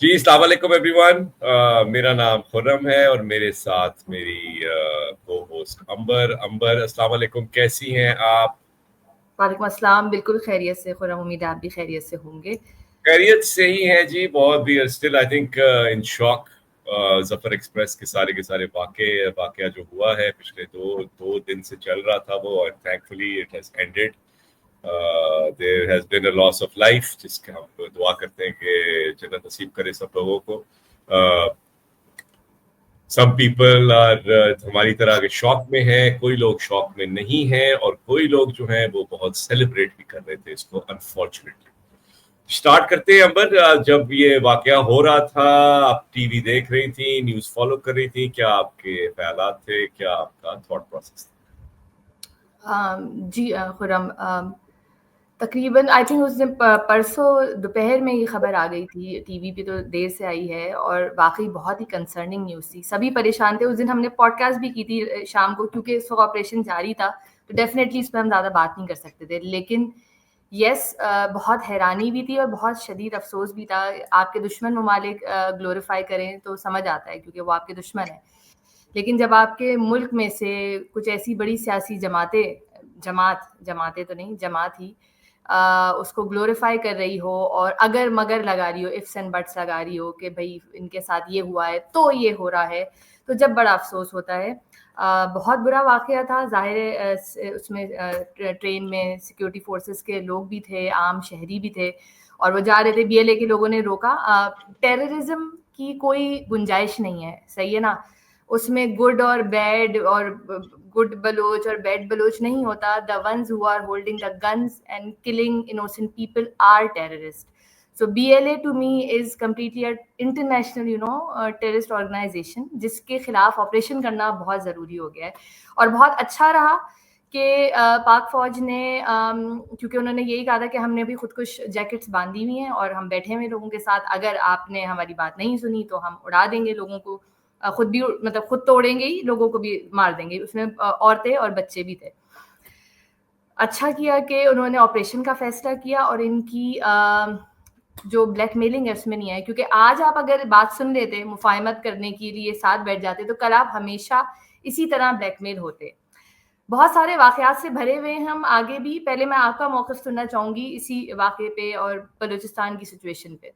جی السلام علیکم every one. میرا نام خرم ہے اور میرے ساتھ میری کو ہوسٹ امبر. السلام علیکم, کیسی ہیں آپ؟ وعلیکم السلام. بالکل خیریت سے خرم, امید آپ بھی خیریت سے ہوں گے. خیریت سے ہی ہیں جی, بہت بھی still I think in shock. Zafar express کے سارے واقعہ جو ہوا ہے پچھلے دو دن سے چل رہا تھا وہ, اور تھینکفلی it has ended. there has been a loss of life جس کے ہم دعا کرتے ہیں کہ جنت نصیب کرے سب لوگوں کو. some people are ہماری طرح کے شوق میں ہیں, کوئی لوگ شوق میں نہیں ہیں, اور کوئی لوگ جو ہیں وہ بہت سیلیبریٹ بھی کر رہے تھے اس کو. انفارچونیٹلی اسٹارٹ کرتے ہیں امبر. جب یہ واقعہ ہو رہا تھا آپ ٹی وی دیکھ رہی تھیں, نیوز فالو کر رہی تھیں, کیا آپ کے خیالات تھے, کیا آپ کا تھاٹ پروسیس تھا؟ جی خرم, تقریباً آئی تھنک اس دن پرسوں دوپہر میں یہ خبر آ گئی تھی ٹی وی پہ, تو دیر سے آئی ہے, اور واقعی بہت ہی کنسرننگ نیوز تھی. سبھی پریشان تھے. اس دن ہم نے پوڈ کاسٹ بھی کی تھی شام کو, کیونکہ اس وقت آپریشن جاری تھا تو ڈیفینیٹلی اس پہ ہم زیادہ بات نہیں کر سکتے تھے. لیکن یس, بہت حیرانی بھی تھی اور بہت شدید افسوس بھی تھا. آپ کے دشمن ممالک گلوریفائی کریں تو سمجھ آتا ہے کیونکہ وہ آپ کے دشمن ہیں, لیکن جب آپ کے ملک میں سے کچھ ایسی بڑی سیاسی جماعتیں تو نہیں, جماعت ہی اس کو گلوریفائی کر رہی ہو اور اگر مگر لگا رہی ہو, ifs and buts لگا رہی ہو کہ بھائی ان کے ساتھ یہ ہوا ہے تو یہ ہو رہا ہے, تو جب بڑا افسوس ہوتا ہے. بہت برا واقعہ تھا ظاہر ہے. اس میں ٹرین میں سیکیورٹی فورسز کے لوگ بھی تھے, عام شہری بھی تھے, اور وہ جا رہے تھے. BLA کے لوگوں نے روکا. ٹیررزم کی کوئی گنجائش نہیں ہے, صحیح ہے نا. اس میں گڈ اور بیڈ, اور گڈ بلوچ اور بیڈ بلوچ نہیں ہوتا. the ones who are holding the guns and killing innocent people are terrorists. So BLA to me is completely an international terrorist organization جس کے خلاف آپریشن کرنا بہت ضروری ہو گیا ہے. اور بہت اچھا رہا کہ پاک فوج نے, کیونکہ انہوں نے یہی کہا تھا کہ ہم نے بھی خودکش جیکٹس باندھی ہوئی ہیں اور ہم بیٹھے ہوئے لوگوں کے ساتھ, اگر آپ نے ہماری بات نہیں سنی تو ہم اڑا دیں گے لوگوں کو, خود بھی مطلب خود تو اڑیں گے ہی, لوگوں کو بھی مار دیں گے. اس میں عورتیں اور بچے بھی تھے. اچھا کیا کہ انہوں نے آپریشن کا فیصلہ کیا اور ان کی جو بلیک میلنگ ہے اس میں نہیں آئی, کیونکہ آج آپ اگر بات سن لیتے مفاہمت کرنے کے لیے ساتھ بیٹھ جاتے تو کل آپ ہمیشہ اسی طرح بلیک میل ہوتے. بہت سارے واقعات سے بھرے ہوئے ہیں ہم آگے بھی. پہلے میں آپ کا موقف سننا چاہوں گی اسی واقعے پہ اور بلوچستان کی سچویشن پہ.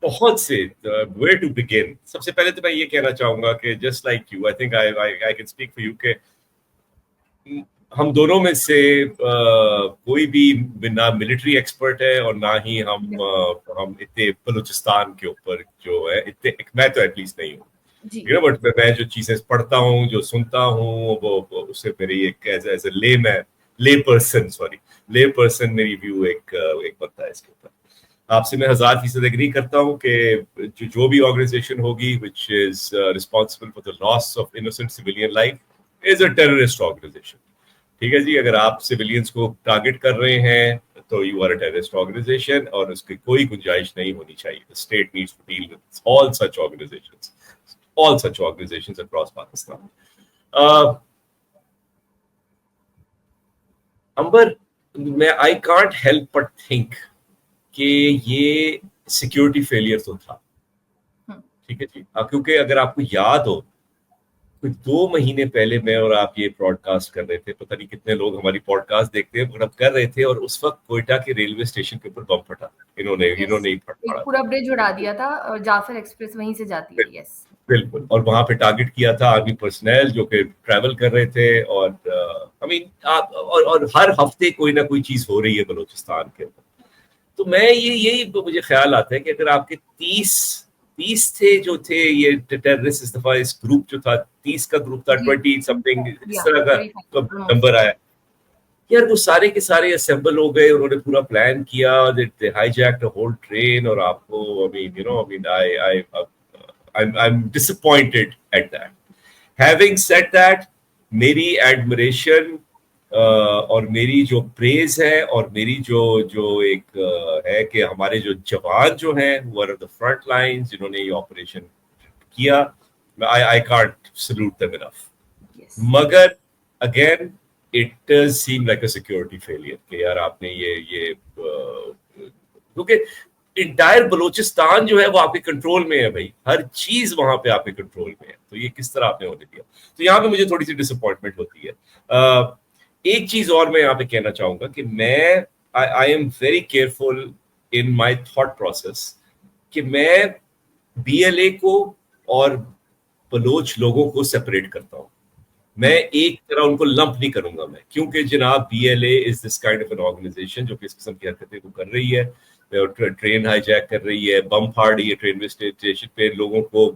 بہت سے ویئر ٹو بگن. سب سے پہلے تو میں یہ کہنا چاہوں گا کہ just like you, I think I can speak for you, کہ ہم دونوں میں سے کوئی بھی نہ ملٹری ایکسپرٹ ہے اور نہ ہی ہم اتنے بلوچستان کے اوپر جو ہے اتنے, میں تو ایٹ لیسٹ نہیں ہوں. بٹ میں جو چیزیں پڑھتا ہوں, جو سنتا ہوں, وہ اس سے میری ایک ایز اے لے پرسن میری ویو ایک بنتا ہے اس کے اوپر. آپ سے میں 1000% ایگری کرتا ہوں کہ جو بھی آرگنائزیشن ہوگی which is responsible for the loss of innocent civilian life is a terrorist organization. ٹھیک ہے جی, اگر آپ سویلینس کو ٹارگٹ کر رہے ہیں تو you are a terrorist organisation, اور اس کی کوئی گنجائش نہیں ہونی چاہیے. The state needs to deal with all such organizations across Pakistan. امبر, میں I can't help but think کہ یہ سیکیورٹی فیلئر تو تھا. ٹھیک ہے جی, کیونکہ اگر آپ کو یاد ہو 2 مہینے پہلے میں اور آپ یہ براڈ کاسٹ کر رہے تھے, پتہ نہیں کتنے لوگ ہماری پوڈ کاسٹ دیکھتے ہیں, مگر کر رہے تھے, اور اس وقت کوئٹہ کے ریلوے اسٹیشن کے اوپر بم پھٹا. انہوں نے پورا برج اڑا دیا تھا, اور جعفر ایکسپریس وہیں سے جاتی ہے. یس بالکل, اور وہاں پہ ٹارگٹ کیا تھا آرمی پرسنل جو کہ ٹریول کر رہے تھے. اور اور ہر ہفتے کوئی نہ کوئی چیز ہو رہی ہے بلوچستان کے اوپر. تو میں یہی مجھے خیال آتا ہے کہ اگر آپ کے 30 تھے جو تھے یہ ٹیررسٹ, اس دفعہ اس گروپ جو تھا 30 کا گروپ تھا, 20 سمتھنگ اس طرح کا نمبر آیا یار, وہ سارے کے سارے اسمبل ہو گئے. انہوں نے پورا پلان کیا, they hijacked a whole train, اور آپ کو I'm disappointed at that. Having said that, میری ایڈمریشن اور میری جو پریز ہے اور میری جو ایک ہے کہ ہمارے جو جوان جو ہیں وہ آر دی فرنٹ لائنز جنہوں نے یہ آپریشن کیا, I can't salute them enough. مگر again it does seem like a security failure کہ یار آپ نے یہ क्योंकि इंटायर बलोचिस्तान जो है वो आपके कंट्रोल में है भाई, हर चीज वहां पे आपके कंट्रोल में है, तो ये किस तरह आपने होने दिया? तो यहाँ पे मुझे थोड़ी सी डिसअपॉइंटमेंट होती है। एक चीज और मैं यहाँ पे कहना चाहूंगा कि मैं I am very careful in my thought process कि मैं BLA को और बलोच लोगों को सेपरेट करता हूँ। मैं एक तरह उनको लंप नहीं करूंगा मैं, क्योंकि जनाब BLA is this kind of an organisation जो कि इस किस्म की हरकतें को कर रही है, ट्रेन हाईजैक कर रही है, बम फाड़ रही है ट्रेन स्टेशन पे, लोगों को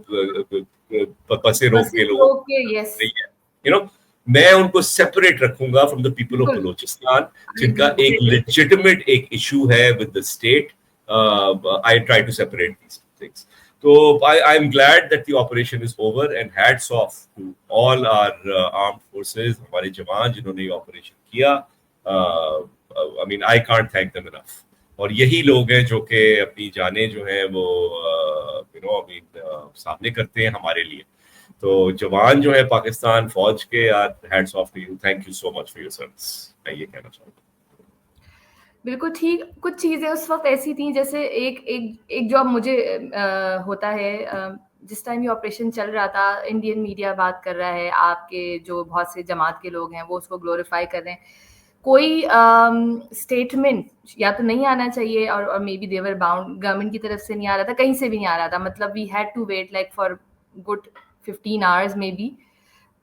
बसें रोक के लोगों को यस रही है, यू नो। मैं उनको सेपरेट रखूंगा फ्रॉम द पीपल ऑफ बिल्कुल बलोचिस्तान जिनका एक लेजिटिमेट एक इशू है with the state. I try to separate these things. So I'm glad that the operation is over and hats off to all our armed forces, हमारे जवान जिन्होंने ये operation किया। I mean I can't thank them enough। और यही लोग हैं जो कि अपनी जानें जो हैं वो सामने करते हैं हमारे लिए। तो जवान जो है पाकिस्तान फौज के, यार hats off to you, thank you so much for your service, मैं ये कहना चाहूँगा। बिल्कुल ठीक। कुछ चीज़ें उस वक्त ऐसी थी, जैसे एक जो अब मुझे होता है, जिस टाइम ये ऑपरेशन चल रहा था, इंडियन मीडिया बात कर रहा है, आपके जो बहुत से जमात के लोग हैं वो उसको ग्लोरीफाई कर रहे हैं, कोई स्टेटमेंट या तो नहीं आना चाहिए और maybe they're bound, government की तरफ से नहीं आ रहा था, कहीं से भी नहीं आ रहा था, मतलब we had to wait like for good 15 hours maybe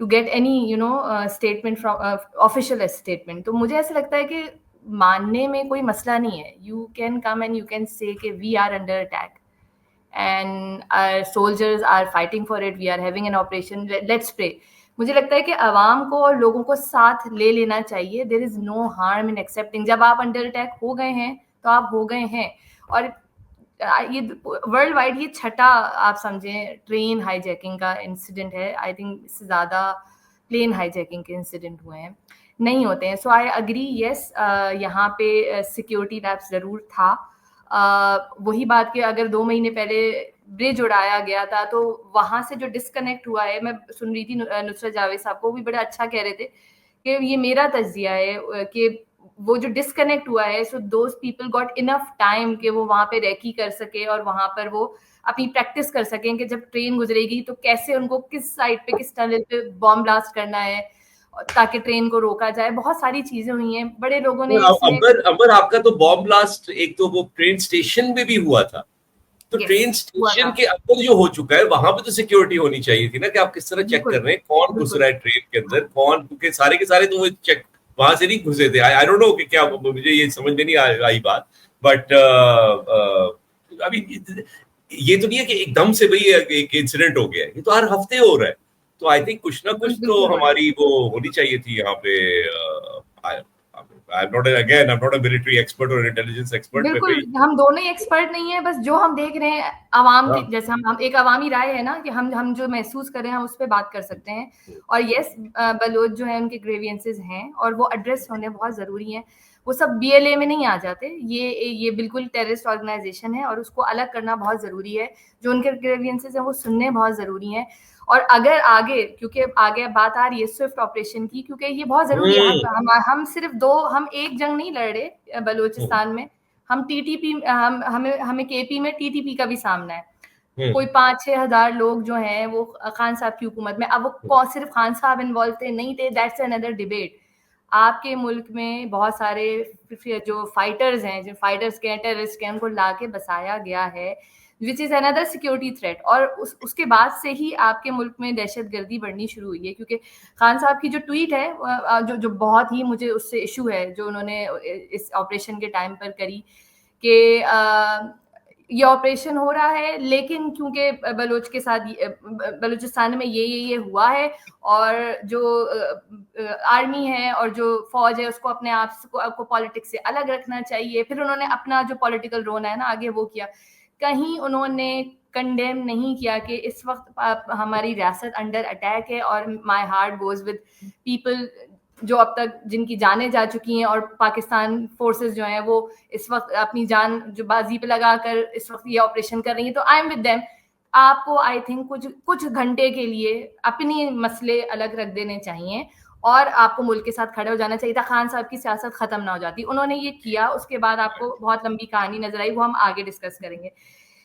to get any statement from official statement. तो मुझे ऐसा लगता है कि मानने में कोई मसला नहीं है, you can come and you can say कि we are under attack and our soldiers are fighting for it, we are having an operation, let's pray. मुझे लगता है कि आवाम को और लोगों को साथ ले लेना चाहिए। There is no harm in accepting, जब आप अंडर अटैक हो गए हैं तो आप हो गए हैं। और ये वर्ल्ड वाइड ये छठा आप समझें ट्रेन हाईजैकिंग का इंसिडेंट है। आई थिंक इससे ज़्यादा प्लेन हाईजैकिंग के इंसिडेंट हुए हैं, नहीं होते हैं। सो आई अग्री, यस यहाँ पे सिक्योरिटी लैप्स ज़रूर था। वही बात कि अगर 2 महीने पहले ब्रिज उड़ाया गया था तो वहाँ से जो डिस्कनेक्ट हुआ है, मैं सुन रही थी नुसरत जावेद साहब को, भी बड़ा अच्छा कह रहे थे कि ये मेरा तज्जिया है कि वो जो डिस्कनेक्ट हुआ है, so those people got enough time कि वो वहाँ पे रेकी कर सके और वहाँ पर वो अपनी प्रैक्टिस कर सकें कि जब ट्रेन गुजरेगी तो कैसे उनको किस साइड पे किस टनल पे बॉम्ब ब्लास्ट करना है ताकि ट्रेन को रोका जाए। बहुत सारी चीजें हुई हैं, बड़े लोगों ने अंबर आपका तो बॉम्ब ब्लास्ट एक तो वो ट्रेन स्टेशन में भी हुआ था, तो ट्रेन स्टेशन के अंदर जो हो चुका है वहां पे तो सिक्योरिटी होनी चाहिए थी ना, कि आप किस तरह चेक कर रहे हैं कौन घुस रहा है ट्रेन के अंदर, कौन, क्योंकि सारे के सारे तो वो चेक वहां से नहीं घुसे थे। आई डोंट नो कि क्या, मुझे ये समझ में नहीं आई बात, बट अभी ये तो नहीं है कि एकदम से भाई एक इंसिडेंट हो गया है, ये तो हर हफ्ते हो रहा है। तो आई थिंक कुछ ना कुछ तो हमारी वो होनी चाहिए थी यहाँ पे। I'm not a military expert or intelligence expert। बिल्कुल हम दोनों ही एक्सपर्ट नहीं है, बस जो हम देख रहे हैं आवाम की, जैसे हम एक अवामी राय है ना कि हम जो महसूस कर रहे हैं हम उस पर बात कर सकते हैं। और यस बलोच जो है उनके ग्रेवियंसेस हैं और वो एड्रेस होने बहुत ज़रूरी हैं, वो सब BLA में नहीं आ जाते। ये बिल्कुल टेररिस्ट ऑर्गेनाइजेशन है और उसको अलग करना बहुत ज़रूरी है। जो उनके ग्रेवियंसेस हैं वो सुनने बहुत ज़रूरी हैं। और अगर आगे, क्योंकि आगे बात आ रही है स्विफ्ट ऑपरेशन की, क्योंकि ये बहुत जरूरी है। हम सिर्फ हम एक जंग नहीं लड़ रहे बलूचिस्तान में, हम TTP, हमें KP में TTP का भी सामना है। कोई 5-6 हज़ार लोग जो हैं वो खान साहब की हुकूमत में, अब वो सिर्फ खान साहब इन्वॉल्व थे नहीं थे, दैट्स अनदर डिबेट। आपके मुल्क में बहुत सारे जो फाइटर्स हैं, जो फाइटर्स के टेररिस्ट के, उनको ला के बसाया गया है, which is another security threat. और उसके बाद से ही आपके मुल्क में दहशतगर्दी बढ़नी शुरू हुई है। क्योंकि खान साहब की जो ट्वीट है जो बहुत ही मुझे उससे इशू है, जो उन्होंने इस ऑपरेशन के टाइम पर करी कि ये ऑपरेशन हो रहा है लेकिन क्योंकि बलोच के साथ बलूचिस्तान में ये हुआ है और जो आर्मी है और जो फौज है उसको अपने आप को पॉलिटिक्स से अलग रखना चाहिए। फिर उन्होंने अपना जो पॉलिटिकल रोल है ना आगे वो किया। कहीं उन्होंने कंडेम नहीं किया कि इस वक्त हमारी रियासत अंडर अटैक है और my heart goes with people जो अब तक जिनकी जानें जा चुकी हैं और पाकिस्तान फोर्सेस जो हैं वो इस वक्त अपनी जान जो बाजी पे लगाकर इस वक्त ये ऑपरेशन कर रही हैं। तो आई एम विद देम। आपको आई थिंक कुछ घंटे के लिए अपने मसले अलग रख देने चाहिए اور آپ کو ملک کے ساتھ کھڑے ہو جانا چاہیے تھا, خان صاحب کی سیاست ختم نہ ہو جاتی. انہوں نے یہ کیا, اس کے بعد آپ کو بہت لمبی کہانی نظر آئی, وہ ہم آگے ڈسکس کریں گے.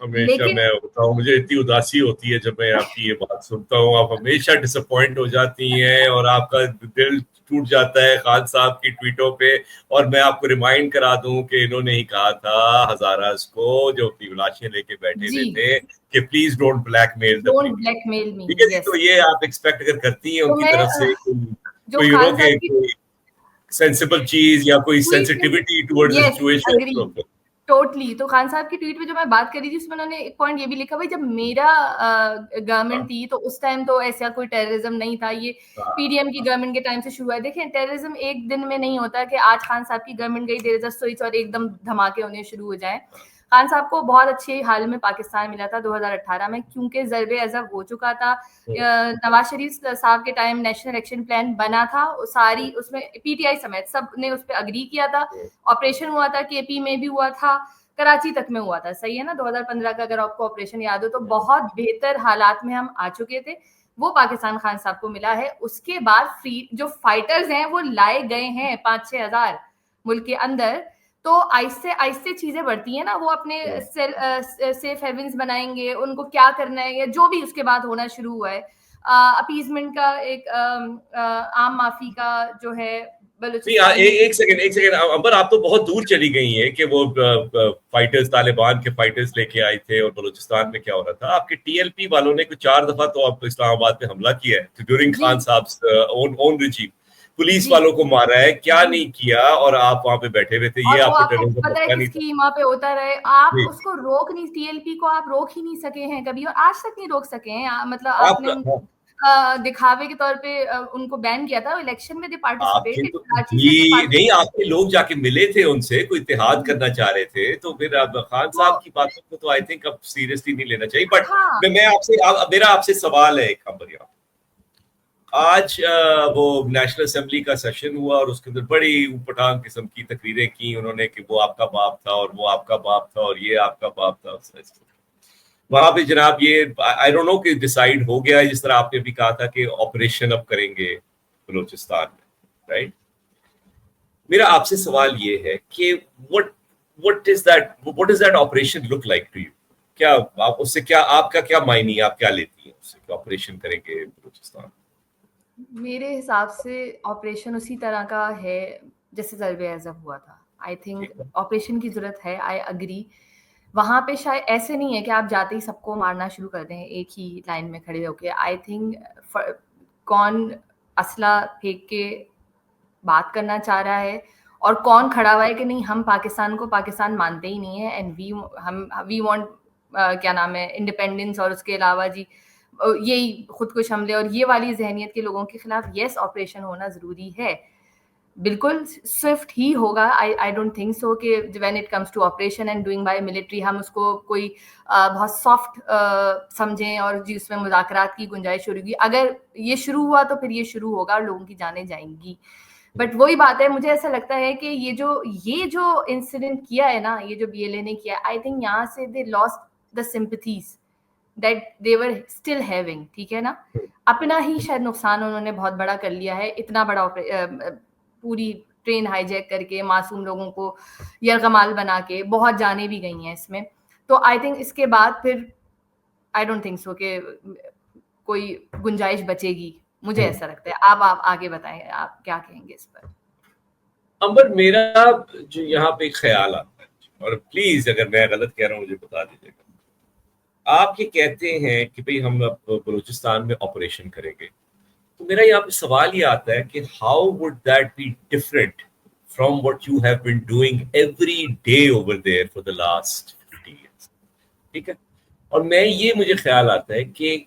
ہمیشہ میں بتاؤں مجھے اتنی اداسی ہوتی ہے جب میں آپ کی یہ بات سنتا ہوں, آپ ہمیشہ ڈس اپوائنٹ ہو جاتی ہیں اور آپ کا دل ٹوٹ جاتا ہے خان صاحب کی ٹویٹوں پہ. اور میں آپ کو ریمائنڈ کرا دوں کہ انہوں نے ہی کہا تھا ہزاراز کو جو اپنی لاشیں لے کے بیٹھے ہوئے تھے کہ please don't blackmail the premier. Blackmail me. ٹھیک ہے جی, تو یہ آپ ایکسپیکٹ اگر کرتی ہیں ان کی طرف سے جو کوئی خان صاحب کی کوئی سینسیبل چیز یا کوئی sensitivity towards the situation. Totally. تو خان صاحب کی ٹویٹ پہ جو میں بات کر رہی تھی اس میں انہوں نے ایک پوائنٹ یہ بھی لکھا, بھائی جب میرا گورنمنٹ تھی تو اس ٹائم تو ایسا کوئی ٹیررزم نہیں تھا, یہ پی ڈی ایم کی گورنمنٹ کے ٹائم سے شروع ہے. دیکھیں ٹیررزم ایک دن میں نہیں ہوتا کہ آج خان صاحب کی گورنمنٹ گئی دیر از اے سوئچ اور ایک دم دھماکے ہونے شروع ہو جائیں. خان صاحب کو بہت اچھے حال میں پاکستان ملا تھا 2018 میں, کیونکہ ضرب عضب ہو چکا تھا. نواز شریف صاحب کے ٹائم نیشنل ایکشن پلان بنا تھا, ساری اس میں پی ٹی آئی سمیت سب نے اس پہ اگری کیا تھا. آپریشن ہوا تھا, کے پی میں بھی ہوا تھا, کراچی تک میں ہوا تھا, صحیح ہے نا, 2015 کا اگر آپ کو آپریشن یاد ہو تو بہت بہتر حالات میں ہم آ چکے تھے. وہ پاکستان خان صاحب کو ملا ہے. اس کے بعد جو فائٹرز ہیں وہ لائے گئے ہیں 5-6 ہزار ملک کے اندر. تو آہستہ آہستہ چیزیں بڑھتی ہیں نا, وہ اپنے سیف ہیونز بنائیں گے, ان کو کیا کرنا ہے یا جو بھی اس کے بعد ہونا شروع ہوا ہے. اپیزمنٹ کا ایک عام معافی کا جو ہے ایک سیکنڈ امبر, آپ تو بہت دور چلی گئی ہیں کہ وہ فائٹرز طالبان کے فائٹرز لے کے آئے تھے اور بلوچستان میں کیا ہو رہا تھا. آپ کے ٹی ایل پی والوں نے کچھ 4 دفعہ تو آپ اسلام آباد پہ حملہ کیا ہے ڈیورنگ خان صاحب اون رجیم, پولیس والوں کو مارا ہے, کیا نہیں کیا, اور آپ وہاں پہ بیٹھے ہوئے تھے. یہ آپ کو ٹیررزم پتہ ہے کس کی وہاں پہ ہوتا رہے, آپ اس کو روک نہیں, ٹی ایل پی کو آپ روک ہی نہیں سکے ہیں کبھی, اور آج تک نہیں روک سکے ہیں. مطلب آپ نے دکھاوے کے طور پہ ان کو بین کیا تھا, الیکشن میں نہیں, آپ کے لوگ جا کے ملے تھے ان سے, کوئی اتحاد کرنا چاہ رہے تھے, تو پھر اب خان صاحب کی باتوں کو تو آئی تھنک اب سیریسلی نہیں لینا چاہیے. بٹ میں آپ سے, میرا آپ سے سوال ہے ایک خبر, یہاں آج وہ نیشنل اسمبلی کا سیشن ہوا اور اس کے اندر بڑی پٹھان قسم کی تقریریں کی انہوں نے کہ وہ آپ کا باپ تھا اور وہ آپ کا باپ تھا اور یہ آپ کا باپ تھا. وہاں پہ جناب یہ آئی ڈونٹ نو کہ ڈیسائیڈ ہو گیا ہے, جس طرح آپ نے بھی کہا تھا کہ آپریشن اب کریں گے بلوچستان میں, رائٹ. میرا آپ سے سوال یہ ہے کہ what is that operation look like to you? کیا آپ اس سے کیا, آپ کا کیا معنی, آپ کیا لیتی ہیں اس سے کہ آپریشن کریں گے بلوچستان؟ میرے حساب سے آپریشن اسی طرح کا ہے جیسے ضرب عضب ہوا تھا. آئی تھنک آپریشن کی ضرورت ہے, آئی اگری. وہاں پہ شاید ایسے نہیں ہے کہ آپ جاتے ہی سب کو مارنا شروع کر دیں ایک ہی لائن میں کھڑے ہو کے. آئی تھنک کون اسلحہ پھینک کے بات کرنا چاہ رہا ہے اور کون کھڑا ہوا ہے کہ نہیں ہم پاکستان کو پاکستان مانتے ہی نہیں ہے, اینڈ وی وانٹ کیا نام ہے انڈیپینڈنس, اور اس کے علاوہ جی یہی خودکش حملے اور یہ والی ذہنیت کے لوگوں کے خلاف یس آپریشن ہونا ضروری ہے. بالکل سوئفٹ ہی ہوگا. آئی ڈونٹ تھنک سو کہ when it comes to operation and doing by military ہم اس کو کوئی بہت سافٹ سمجھیں اور جی اس میں مذاکرات کی گنجائش ہوگی. اگر یہ شروع ہوا تو پھر یہ شروع ہوگا اور لوگوں کی جانیں جائیں گی. بٹ وہی بات ہے, مجھے ایسا لگتا ہے کہ یہ جو انسیڈنٹ کیا ہے نا, یہ جو بی ایل اے نے کیا, آئی تھنک یہاں سے they lost the sympathies that they were still having. ٹھیک ہے نا, اپنا ہی شاید نقصان انہوں نے بہت بڑا کر لیا ہے, اتنا بڑا پوری ٹرین ہائی جیک کر کے معصوم لوگوں کو یرغمال بنا کے بہت جانیں بھی گئی ہیں اس میں. تو آئی تھنک اس کے بعد پھر آئی ڈونٹ تھنک سو کہ کوئی گنجائش بچے گی, مجھے ایسا لگتا ہے. آپ آگے بتائیں آپ کیا کہیں گے اس پر. امبر میرا جو یہاں پہ ایک خیال آتا ہے, اور پلیز اگر میں غلط کہہ رہا ہوں مجھے بتا دیجیے گا. آپ یہ کہتے ہیں کہ بھئی ہم بلوچستان میں آپریشن کریں گے, تو میرا یہاں پہ سوال یہ آتا ہے کہ how would that be different from what you have been doing every day over there for the last 50 years. ٹھیک ہے, اور مجھے خیال آتا ہے کہ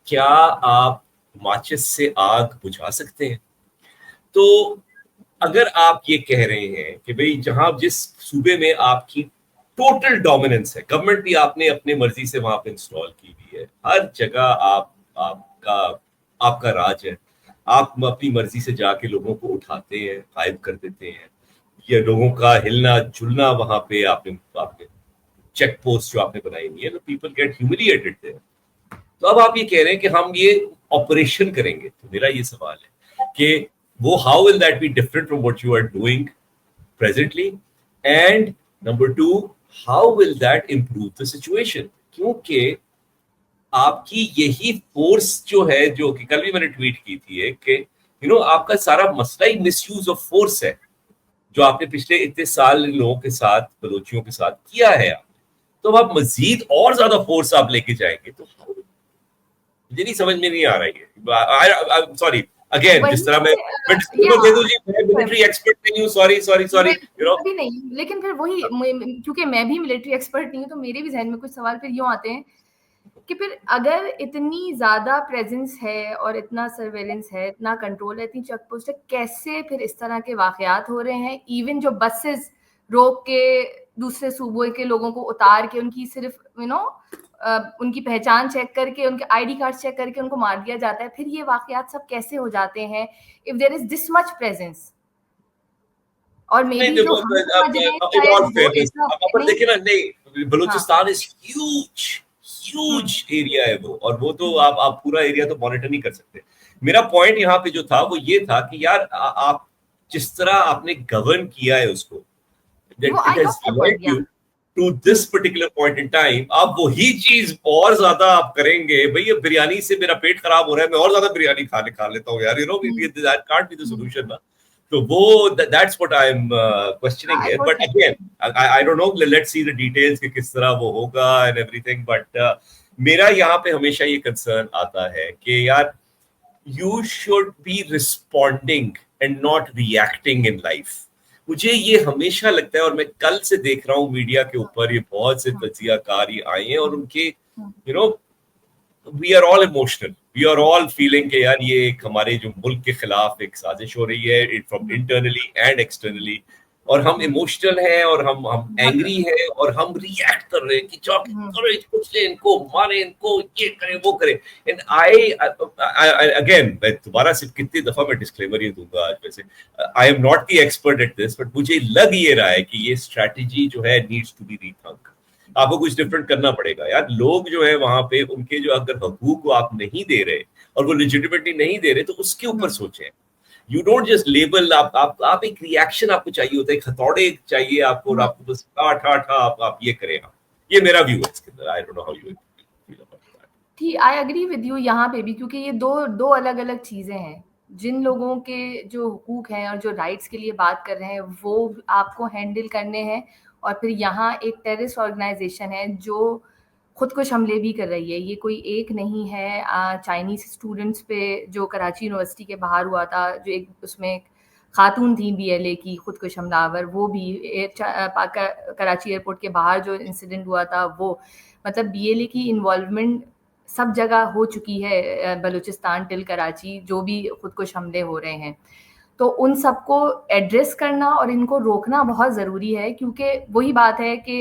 کیا آپ ماچس سے آگ بجھا سکتے ہیں؟ تو اگر آپ یہ کہہ رہے ہیں کہ بھئی جہاں جس صوبے میں آپ کی ٹوٹل ڈومیننس ہے, گورنمنٹ بھی آپ نے اپنے مرضی سے وہاں پہ انسٹال کی ہوئی ہے, ہر جگہ آپ کا راج ہے, آپ اپنی مرضی سے جا کے لوگوں کو اٹھاتے ہیں, غائب کر دیتے ہیں, یہ لوگوں کا ہلنا جلنا وہاں پہ آپ نے چیک پوسٹ جو آپ نے بنائی ہوئی ہے, تو پیپل گیٹ ہیوملیٹڈ دیئر. تو اب آپ یہ کہہ رہے ہیں کہ ہم یہ آپریشن کریں گے, تو میرا یہ سوال ہے کہ वो how will that be different from what you are doing presently? And number two, how will that improve the situation? क्योंकि आपकी यही फोर्स जो है, जो कि कल भी मैंने ट्वीट की थी कि आपका सारा मसला ही मिसयूज ऑफ फोर्स है, जो आपने पिछले इतने साल लोगों के साथ, बलोचियों के साथ किया है। तो अब आप मजीद और ज्यादा फोर्स आप लेके जाएंगे, तो मुझे नहीं समझ में नहीं आ रही है। सॉरी अगेन, जिस तरह मैं मिलिट्री एक्सपर्ट नहीं हूँ, सॉरी भी नहीं, लेकिन फिर वही, क्योंकि मैं भी मिलिट्री एक्सपर्ट नहीं हूँ, तो मेरे भी जहन में कुछ सवाल फिर यूं आते हैं कि फिर अगर इतनी ज्यादा प्रेजेंस है और इतना सर्वेलेंस है, इतना कंट्रोल है, इतनी चेक पोस्ट है, कैसे फिर इस तरह के वाकयात हो रहे हैं? इवन जो बसेस रोक के दूसरे सूबों के लोगों को उतार के उनकी सिर्फ उनकी पहचान चेक करके, उनके आईडी कार्ड चेक करके उनको मार दिया जाता है, फिर ये वाकयात सब कैसे हो जाते हैं if there is this much presence? और मे बी जो देखिए ना, नहीं, बलूचिस्तान इज ह्यूज एरिया है वो, और वो तो आप पूरा एरिया तो मॉनिटर नहीं कर सकते। मेरा पॉइंट यहाँ पे जो था वो ये था कि यार आप जिस तरह आपने गवर्न किया है उसको, to this particular point in time, आप वही चीज और ज्यादा आप करेंगे। भैया बिरयानी से मेरा पेट खराब हो रहा है, मैं और ज्यादा बिरयानी खा लेता हूँ यार, that can't be the solution ना। तो वो that's what I'm questioning here. But again, I don't know. Let's see the details कि किस तरह वो होगा and everything. But मेरा यहाँ पे हमेशा ये concern आता है कि यार you should be responding and not reacting in life. मुझे ये हमेशा लगता है, और मैं कल से देख रहा हूँ मीडिया के ऊपर ये बहुत से तजियाकार आए हैं, और उनके we are all emotional. We are all feeling कि यार ये एक हमारे जो मुल्क के खिलाफ एक साजिश हो रही है, from internally and externally, और हम इमोशनल हैं, और हम एंग्री हैं, और हम रिएक्ट कर रहे हैं कि कुछ ले, इनको मारे, इनको ये करें, वो करें। एंड आई अगेन, मैं दोबारा सिर्फ कितनी दफा मैं डिस्क्लेमर ये दूंगा आज, वैसे I am not the expert at this, but मुझे लग ये रहा है कि ये स्ट्रैटेजी जो है नीड्स टू बी रीथंक। आपको कुछ डिफरेंट करना पड़ेगा यार। लोग जो है वहां पे, उनके जो अगर हकूक को आप नहीं दे रहे और वो लेजिटिमेटली नहीं दे रहे, तो उसके ऊपर सोचें। यू डोंट जस्ट लेबल, आप एक रिएक्शन आपको चाहिए होता है, एक हथौड़े चाहिए आपको, और आपको बस आप ये करें। ये मेरा व्यू है इसके अंदर। आई don't know how you feel about that. ठीक, आई एग्री विद यू यहाँ पे भी, क्योंकि ये दो अलग अलग चीजें हैं। जिन लोगों के जो हुकूक हैं और जो राइट्स के लिए बात कर रहे हैं, वो आपको हैंडल करने हैं, और फिर यहाँ एक टेररिस्ट ऑर्गेनाइजेशन है जो खुदकुश हमले भी कर रही है। ये कोई एक नहीं है। चाइनीज स्टूडेंट्स पे जो कराची यूनिवर्सिटी के बाहर हुआ था, जो एक उसमें खातून थी बीएलए की खुदकुश हमलावर, वो भी कराची एयरपोर्ट के बाहर जो इंसिडेंट हुआ था, वो मतलब बीएलए की इन्वॉल्वमेंट सब जगह हो चुकी है, बलूचिस्तान टिल कराची, जो भी खुदकुश हमले हो रहे हैं। तो उन सबको एड्रेस करना और इनको रोकना बहुत ज़रूरी है, क्योंकि वही बात है कि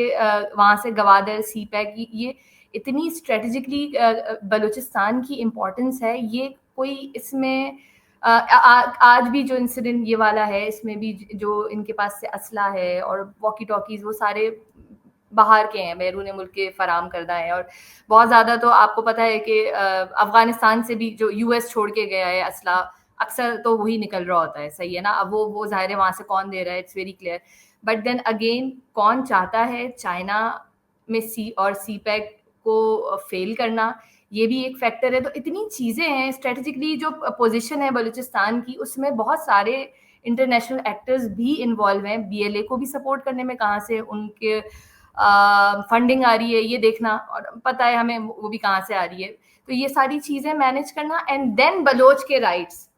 वहाँ से गवादर, सीपैक, ये इतनी स्ट्रेटेजिकली बलूचिस्तान की इम्पोर्टेंस है। ये कोई इसमें आज भी जो इंसिडेंट ये वाला है, इसमें भी जो इनके पास से असला है और वॉकी टॉकीज़, वो सारे बाहर के हैं, बैरून मुल्क के फराम करदा है। और बहुत ज़्यादा तो आपको पता है कि अफ़गानिस्तान से भी जो यूएस छोड़ के गया है असला, अक्सर तो वही निकल रहा होता है, सही है ना। अब वो ज़ाहिर है वहाँ से कौन दे रहा है, it's very clear. But then again, कौन चाहता है चाइना में सी पैक को फेल करना? ये भी एक फैक्टर है। तो इतनी चीज़ें हैं। स्ट्रेटेजिकली जो पोजीशन है बलूचिस्तान की, उसमें बहुत सारे इंटरनेशनल एक्टर्स भी इन्वॉल्व हैं। बीएलए को भी सपोर्ट करने में कहाँ से उनके फंडिंग आ रही है, ये देखना, और पता है हमें वो भी कहाँ से आ रही है। तो ये सारी चीज़ें मैनेज करना, एंड देन बलोच के राइट्स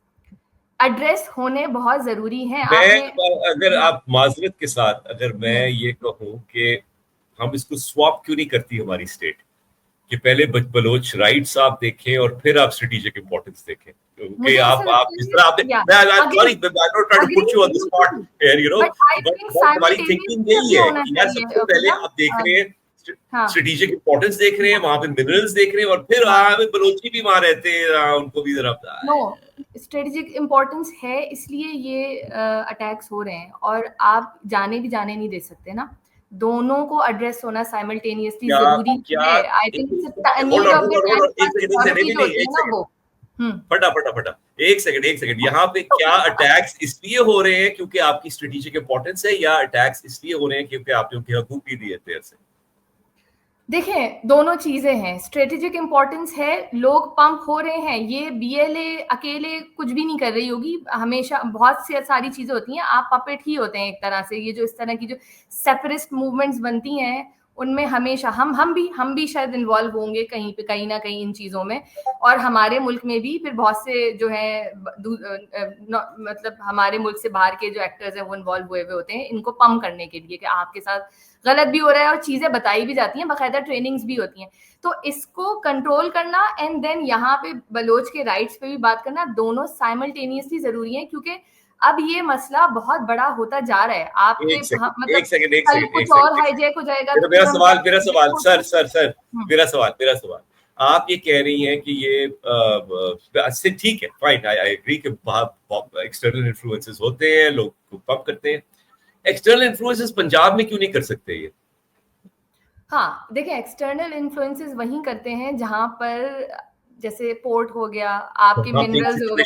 एड्रेस होने बहुत जरूरी हैं। अगर आप माजरत के साथ, अगर मैं ये कहूँ कि हम इसको स्वैप क्यों नहीं करती हमारी स्टेट, कि पहले बलोच राइट्स आप देखें और फिर आप स्ट्रेटेजिक इंपॉर्टेंस देखें। क्योंकि आप जिस तरह आपने, sorry, I don't try to put you on the spot here, you know, but हमारी थिंकिंग यही है कि यार सबसे पहले आप देख रहे हैं स्ट्रेटेजिक इंपॉर्टेंस, देख रहे हैं वहां पे मिनरल्स देख रहे हैं, और फिर बलोची भी वहां रहते हैं, उनको भी जरा स्ट्रेटेजिक इंपॉर्टेंस है, इसलिए ये अटैक्स हो रहे हैं। और आप जाने नहीं दे सकते ना। दोनों को एड्रेस होना साइमल्टेनियसली जरूरी है। आई थिंक फटा एक सेकंड यहाँ पे क्या अटैक्स इसलिए हो रहे हैं क्योंकि आपकी स्ट्रेटेजिक इंपॉर्टेंस है, या अटैक्स इसलिए हो रहे हैं क्योंकि आपने उनके हकूक नहीं दिए देर से? देखें, दोनों चीजें हैं। स्ट्रेटेजिक इंपॉर्टेंस है, लोग पंप हो रहे हैं, ये बीएलए अकेले कुछ भी नहीं कर रही होगी, हमेशा बहुत सी सारी चीजें होती हैं, आप पपेट ही होते हैं एक तरह से। ये जो इस तरह की जो सेपरेटिस्ट मूवमेंट्स बनती हैं उनमें हमेशा हम भी शायद इन्वॉल्व होंगे कहीं ना कहीं इन चीजों में, और हमारे मुल्क में भी फिर बहुत से जो है मतलब हमारे मुल्क से बाहर के जो एक्टर्स हैं वो इन्वॉल्व हुए होते हैं इनको पम्प करने के लिए कि आपके साथ गलत भी हो रहा है, और चीजें बताई भी जाती हैं, बाकायदा ट्रेनिंग्स भी होती हैं। तो इसको कंट्रोल करना एंड देन यहाँ पे बलोच के राइट्स पे भी बात करना, दोनों साइमल्टेनियसली जरूरी है, क्योंकि अब ये मसला बहुत बड़ा होता जा रहा है। आपके मतलब कल कुछ और हाईजैक हो जाएगा। मेरा सवाल सर मेरा सवाल, आप ये कह रही हैं कि ये ठीक है, फाइन, आई एग्री कि एक्सटर्नल इन्फ्लुएंसेस होते हैं, लोग पंप करते हैं। एक्सटर्नल इन्फ्लुएंसेस पंजाब में क्यों नहीं कर सकते ये? हाँ, देखिए, एक्सटर्नल इन्फ्लुएंसेस वहीं करते हैं जहां पर जैसे पोर्ट हो गया, आपके मिनरल्स हो गए,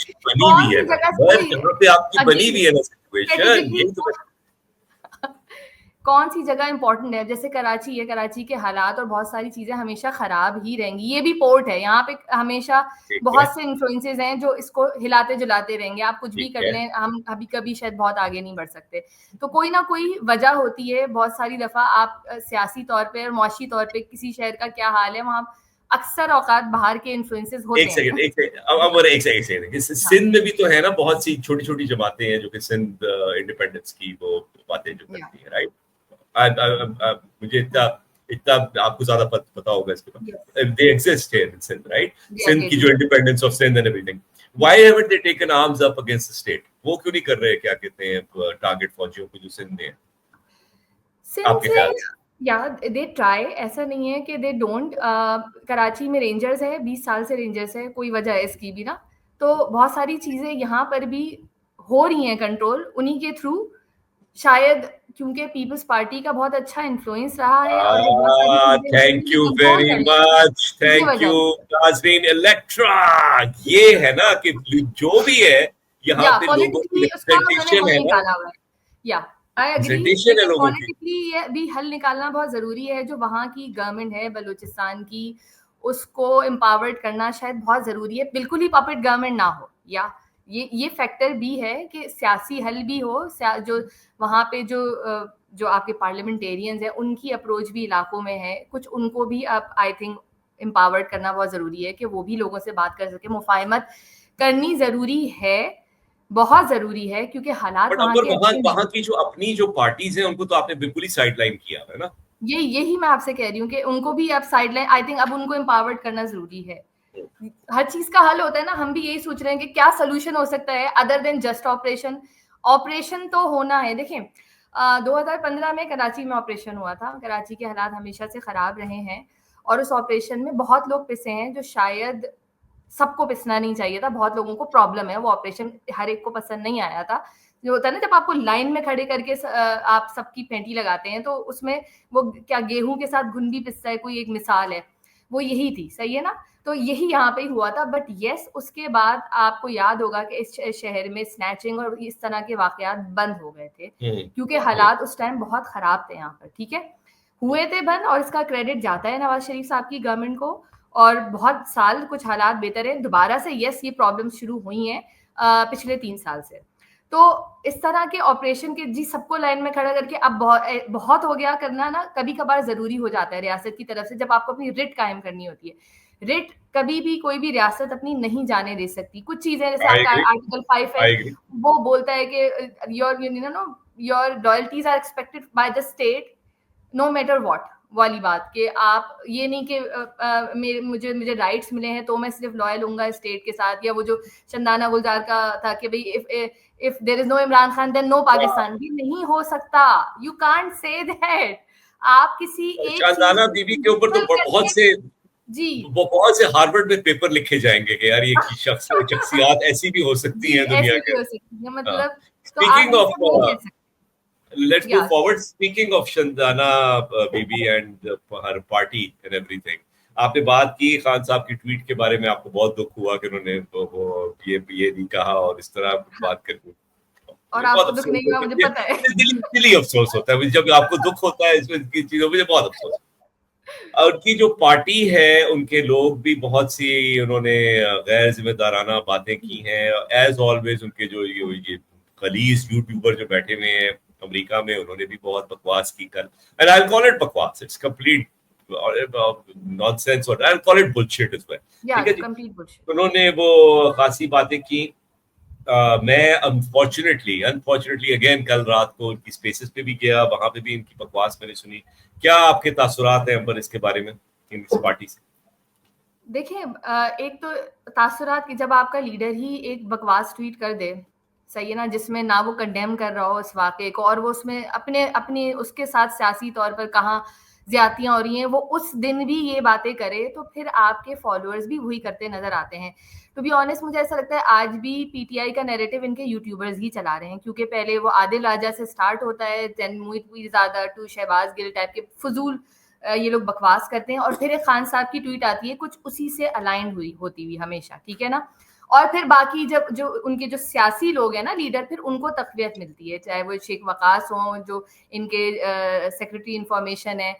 कौन सी जगह इंपॉर्टेंट है। जैसे कराची है, कराची के हालात और बहुत सारी चीजें हमेशा खराब ही रहेंगी। ये भी पोर्ट है, यहाँ पे हमेशा बहुत से इन्फ्लुएंसेस हैं जो इसको हिलाते जुलाते रहेंगे। आप कुछ भी कर लें, हम कभी शायद बहुत आगे नहीं बढ़ सकते। तो कोई ना कोई वजह होती है। बहुत सारी दफा आप सियासी तौर पे और मौशी तौर पे किसी शहर का क्या हाल है, वहाँ अक्सर औकात बाहर के इन्फ्लुएंसेस होते हैं। एक सेकंड, सिंध में भी तो है ना बहुत सी छोटी छोटी जमातें हैं जो कि सिंध इंडिपेंडेंस की वो बातें जो करती है, राइट? मुझे इतना आपको ज्यादा पता होगा इसके बारे में। They exist here in Sindh, right? Sindh की जो independence of Sindh and everything. Why haven't they taken arms up against the state? वो क्यों नहीं कर रहे, क्या कहते हैं, टारगेट फौजियों को जो सिंध में है? आपके ख्याल से? दे ट्राई, ऐसा नहीं है कि दे डोंट। कराची में रेंजर्स है, 20 साल से रेंजर्स है, कोई वजह है इसकी भी ना। तो बहुत सारी चीजें यहाँ पर भी हो रही हैं कंट्रोल उन्हीं के थ्रू, शायद क्योंकि पीपल्स पार्टी का बहुत अच्छा इन्फ्लुएंस रहा है। Thank you very much, thank you नाज़रीन। इलेक्ट्रा ये है ना कि जो भी है यहाँ पे लोगों की रिप्रेजेंटेशन है ना, पॉलिटिकली ये भी हल निकालना बहुत जरूरी है। जो वहाँ की गवर्नमेंट है बलूचिस्तान की, उसको एम्पावर्ड करना शायद बहुत जरूरी है। बिल्कुल ही पपेट गवर्नमेंट ना हो, या ये फैक्टर भी है कि सियासी हल भी हो। जो वहाँ पे जो आपके पार्लियामेंटेरियंस हैं उनकी अप्रोच भी इलाकों में है कुछ, उनको भी अब आई थिंक एम्पावर्ड करना बहुत जरूरी है कि वो भी लोगों से बात कर सके। मुफाहमत करनी जरूरी है, बहुत जरूरी है, क्योंकि हालात वहाँ की जो अपनी जो पार्टीज हैं उनको तो आपने बिल्कुल ही साइडलाइन किया है ना। यही मैं आपसे कह रही हूँ कि उनको भी अब साइडलाइन, आई थिंक अब उनको एम्पावर्ड करना जरूरी है। हर चीज का हल होता है ना, हम भी यही सोच रहे हैं कि क्या सोल्यूशन हो सकता है अदर देन जस्ट ऑपरेशन तो होना है। देखिए 2015 में कराची में ऑपरेशन हुआ था। कराची के हालात हमेशा से खराब रहे हैं और उस ऑपरेशन में बहुत लोग पिसे हैं जो शायद सबको पिसना नहीं चाहिए था। बहुत लोगों को प्रॉब्लम है, वो ऑपरेशन हर एक को पसंद नहीं आया था। जो होता है ना, जब आपको लाइन में खड़े करके आप सबकी पेंटी लगाते हैं तो उसमें वो क्या गेहूं के साथ घुन भी पिसता है, कोई एक मिसाल है, वो यही थी, सही है ना। तो यही यहाँ पे ही हुआ था। बट यस, उसके बाद आपको याद होगा कि इस शहर में स्नैचिंग और इस तरह के वाकयात बंद हो गए थे क्योंकि हालात उस टाइम बहुत खराब थे यहाँ पर, ठीक है, हुए थे बंद। और इसका क्रेडिट जाता है नवाज शरीफ साहब की गवर्नमेंट को, और बहुत साल कुछ हालात बेहतर है दोबारा से। यस, ये प्रॉब्लम शुरू हुई हैं पिछले 3 साल से। तो इस तरह के ऑपरेशन के जी सबको लाइन में खड़ा करके अब बहुत हो गया करना ना, कभी कभार जरूरी हो जाता है रियासत की तरफ से, जब आपको अपनी रिट कायम करनी होती है। रिट कभी भी कोई भी रियासत अपनी नहीं जाने दे सकती। कुछ चीजें जैसे आर्टिकल 5 है, वो बोलता है कि your loyalties are expected by the state no matter what वाली बात, कि आप ये नहीं कि मुझे राइट्स मिले हैं तो मैं सिर्फ लॉयल हूँगा स्टेट के साथ। या वो जो चंदाना गुलजार का था कि भाई if there is no Imran Khan then no Pakistan, भी नहीं हो सकता। You can't say that. आप किसी एक चंदाना बीबी के ऊपर तो बहुत से वो बहुत से हार्वर्ड में पेपर लिखे जाएंगे कि यार ये शख्सियत ऐसी भी हो सकती है दुनिया के। मतलब speaking of let's go forward. Speaking of Chandana Bibi and her party and everything, आपने बात की खान साहब की ट्वीट के बारे में, आपको बहुत दुख हुआ कि उन्होंने वो ये नहीं कहा और इस तरह बात करके, और मुझे बहुत आपको दुख अफसोस नहीं हुआ, मुझे होता पता है। है, दिली अफसोस होता है जब आपको दुख होता है इसकी चीजों में, मुझे बहुत अफसोस। और उनकी जो पार्टी है, उनके लोग भी बहुत सी उन्होंने गैर जिम्मेदाराना बातें की हैं, एज ऑलवेज। उनके जो ये खलीस यूट्यूबर जो बैठे हुए हैं अमेरिका में, उन्होंने भी बहुत बकवास की कल, एंड आई कॉल इट बकवास, इट्स कंप्लीट नॉनसेंस, और I call it bullshit is, या ठीक है जी। Complete bullshit. उन्होंने वो खासी बातें की। मैं अनफॉर्चुनेटली अगेन कल रात को उनकी स्पेसेस पे भी गया, वहां पे भी इनकी बकवास मैंने सुनी। क्या आपके तासुरात हैं अंबर इसके बारे में, इस पार्टी से? देखिए, एक तो तासुरात की, जब आपका लीडर ही एक बकवास ट्वीट कर दे, सही है ना, जिसमें ना वो कंडेम कर रहा हो इस वाक़े को, और वो उसमें अपने उसके साथ सियासी तौर पर कहाँ ज़्यादतियाँ हो रही हैं, वो उस दिन भी ये बातें करे, तो फिर आपके फॉलोअर्स भी वही करते नज़र आते हैं। टू बी ऑनेस्ट, मुझे ऐसा लगता है आज भी पीटीआई का नैरेटिव इनके यूट्यूबर्स ही चला रहे हैं, क्योंकि पहले वो आदिल राजा से स्टार्ट होता है, then Mohit Mirzada to Shahbaz Gill type के फजूल ये लोग बकवास करते हैं, और फिर एक खान साहब की ट्वीट आती है कुछ उसी से अलाइन होती हुई हमेशा, ठीक है ना। और फिर बाकी जब जो उनके जो सियासी लोग हैं ना, लीडर, फिर उनको तक़वियत मिलती है, चाहे वो शेख वकास हों जो इनके सेक्रेटरी इंफॉर्मेशन है,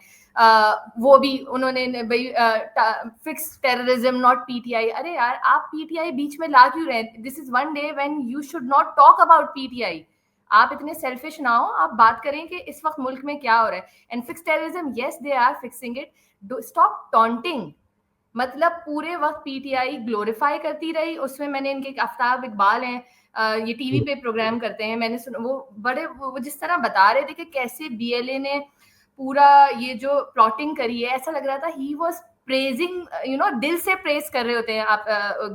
वो भी उन्होंने भाई फिक्स टेररिज्म नॉट पीटीआई। अरे यार, आप पीटीआई बीच में ला क्यों रहे? This is one day when you should not talk about PTI. आप इतने सेल्फिश ना हो, आप बात करें कि इस वक्त मुल्क में क्या हो रहा है। And fix terrorism, yes they are fixing it, stop taunting. मतलब पूरे वक्त पीटीआई ग्लोरीफाई करती रही। उसमें मैंने इनके आफ्ताब इकबाल हैं, ये टीवी पे प्रोग्राम करते हैं, मैंने सुना वो बड़े वो जिस तरह बता रहे थे कि कैसे बीएलए ने पूरा ये जो प्लॉटिंग करी है, ऐसा लग रहा था he was praising, you know, दिल से प्रेज कर रहे होते हैं आप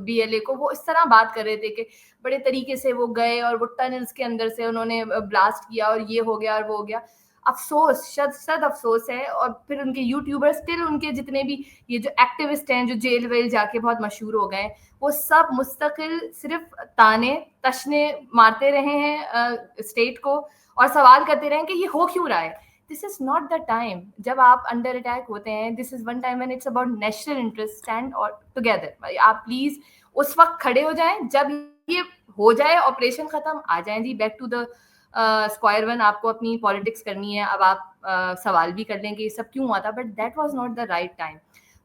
बीएलए को। वो इस तरह बात कर रहे थे कि बड़े तरीके से वो गए और वो टनल्स के अंदर से उन्होंने ब्लास्ट किया और ये हो गया और वो हो गया। अफसोस, सद अफसोस है। और फिर उनके यूट्यूबर स्टिल, उनके जितने भी ये जो एक्टिविस्ट हैं जो जेल वेल जाके बहुत मशहूर हो गए, वो सब मुस्तकिल सिर्फ ताने तशने मारते रहे हैं स्टेट को, और सवाल करते रहे कि ये हो क्यों रहा है। This is not the time जब आप अंडर अटैक होते हैं। This is one time when it's about national interest, stand और टुगेदर। आप प्लीज उस वक्त खड़े हो जाएं जब ये हो जाए, ऑपरेशन खत्म, आ जाएं जी back to the square one. आपको अपनी पॉलिटिक्स करनी है, अब आप सवाल भी कर लें कि ये सब क्यों हुआ था, but that was not the right time.